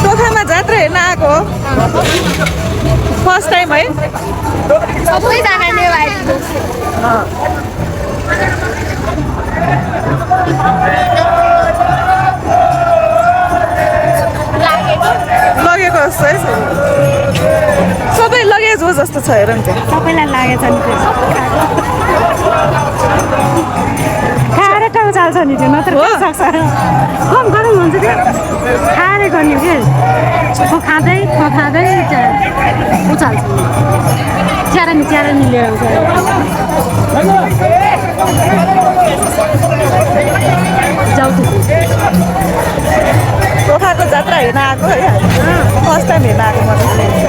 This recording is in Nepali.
टोखामा जात्रा हेर्न आएको हो फर्स्ट टाइम है सबैजना नेवारी लगेको जस्तो है सबै लगेज हो जस्तो छ हेर नि त्यहाँ सबैलाई लागेछ नि त्यो खाएर टाउ चाल्छ नि त्यो नत्र हो? सक्छ कम गरम हुन्छ त्यो खाएर गर्ने के खाँदै उचाल्छ च्यारानी लिएर आउँछ जाउँछु टोखाको जात्रा हेर्न आएको है फर्स्ट टाइम हेर्न आएको म त